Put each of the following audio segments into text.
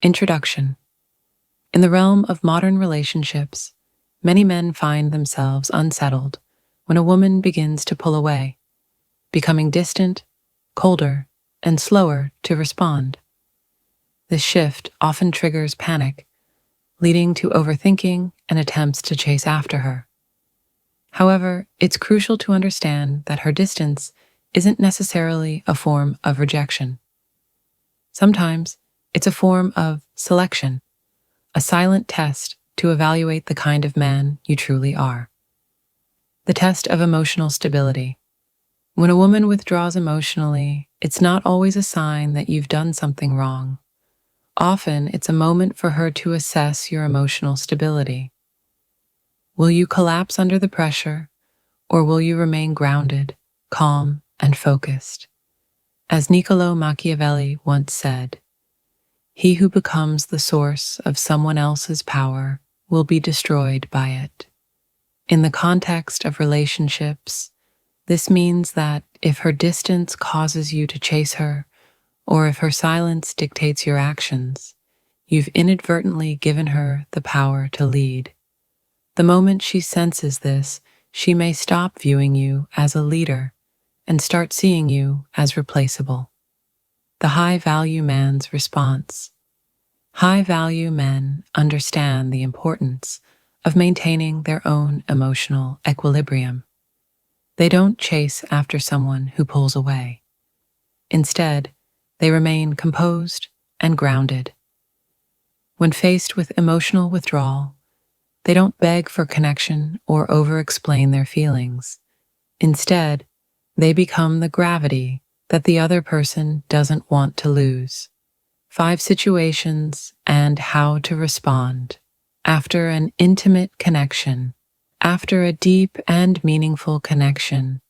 Introduction. In the realm of modern relationships, many men find themselves unsettled when a woman begins to pull away, becoming distant, colder, and slower to respond. This shift often triggers panic, leading to overthinking and attempts to chase after her. However, it's crucial to understand that her distance isn't necessarily a form of rejection. Sometimes, it's a form of selection, a silent test to evaluate the kind of man you truly are. The test of emotional stability. When a woman withdraws emotionally, it's not always a sign that you've done something wrong. Often, it's a moment for her to assess your emotional stability. Will you collapse under the pressure, or will you remain grounded, calm, and focused? As Niccolò Machiavelli once said, "He who becomes the source of someone else's power will be destroyed by it." In the context of relationships, this means that if her distance causes you to chase her, or if her silence dictates your actions, you've inadvertently given her the power to lead. The moment she senses this, she may stop viewing you as a leader and start seeing you as replaceable. The high-value man's response. High-value men understand the importance of maintaining their own emotional equilibrium. They don't chase after someone who pulls away. Instead, they remain composed and grounded. When faced with emotional withdrawal, they don't beg for connection or over-explain their feelings. Instead, they become the gravity that the other person doesn't want to lose. 5 situations and how to respond. After an intimate connection, after a deep and meaningful connection,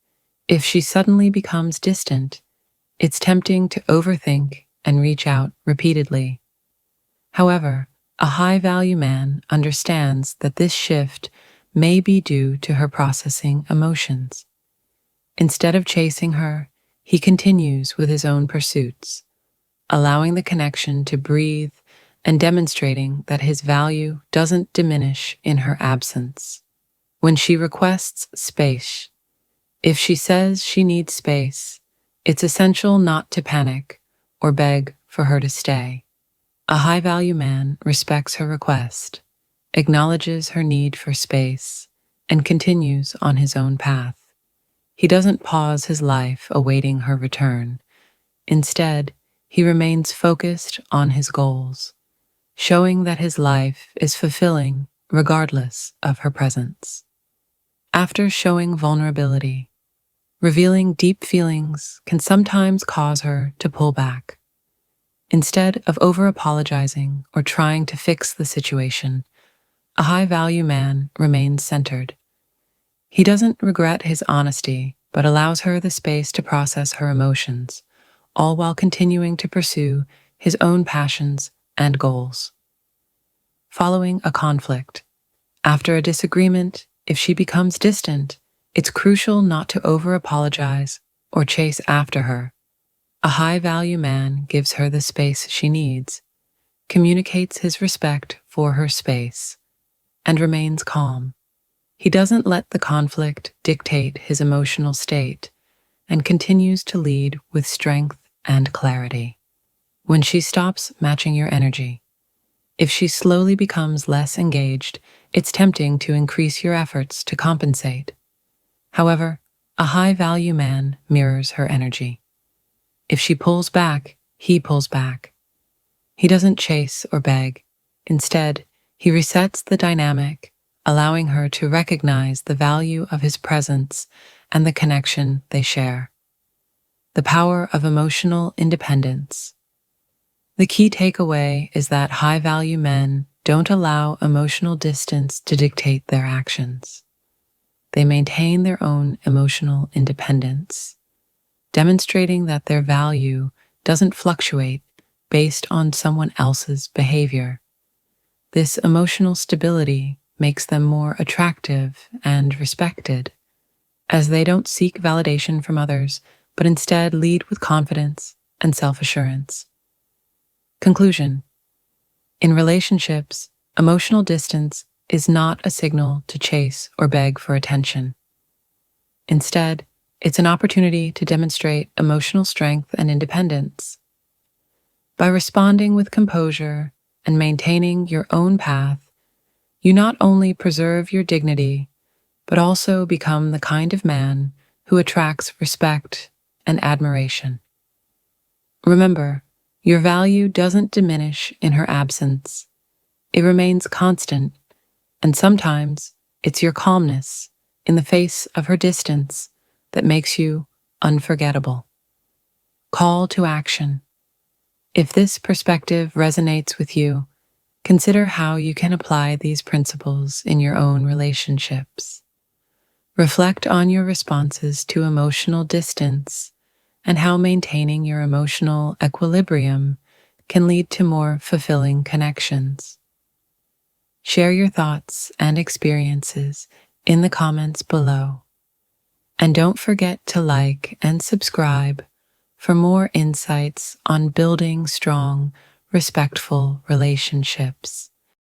if she suddenly becomes distant, it's tempting to overthink and reach out repeatedly. However, a high-value man understands that this shift may be due to her processing emotions. Instead of chasing her, he continues with his own pursuits, allowing the connection to breathe and demonstrating that his value doesn't diminish in her absence. When she requests space, if she says she needs space, it's essential not to panic or beg for her to stay. A high-value man respects her request, acknowledges her need for space, and continues on his own path. He doesn't pause his life awaiting her return. Instead, he remains focused on his goals, showing that his life is fulfilling regardless of her presence. After showing vulnerability, revealing deep feelings can sometimes cause her to pull back. Instead of over-apologizing or trying to fix the situation, a high-value man remains centered. He doesn't regret his honesty, but allows her the space to process her emotions, all while continuing to pursue his own passions and goals. Following a conflict. After a disagreement, if she becomes distant, it's crucial not to over-apologize or chase after her. A high-value man gives her the space she needs, communicates his respect for her space, and remains calm. He doesn't let the conflict dictate his emotional state and continues to lead with strength and clarity. When she stops matching your energy, if she slowly becomes less engaged, it's tempting to increase your efforts to compensate. However, a high-value man mirrors her energy. If she pulls back, he pulls back. He doesn't chase or beg. Instead, he resets the dynamic, allowing her to recognize the value of his presence and the connection they share. The power of emotional independence. The key takeaway is that high-value men don't allow emotional distance to dictate their actions. They maintain their own emotional independence, demonstrating that their value doesn't fluctuate based on someone else's behavior. This emotional stability makes them more attractive and respected, as they don't seek validation from others, but instead lead with confidence and self-assurance. Conclusion. In relationships, emotional distance is not a signal to chase or beg for attention. Instead, it's an opportunity to demonstrate emotional strength and independence. By responding with composure and maintaining your own path, you not only preserve your dignity, but also become the kind of man who attracts respect and admiration. Remember, your value doesn't diminish in her absence. It remains constant, and sometimes it's your calmness in the face of her distance that makes you unforgettable. Call to action. If this perspective resonates with you, consider how you can apply these principles in your own relationships. Reflect on your responses to emotional distance and how maintaining your emotional equilibrium can lead to more fulfilling connections. Share your thoughts and experiences in the comments below. And don't forget to like and subscribe for more insights on building strong, respectful relationships.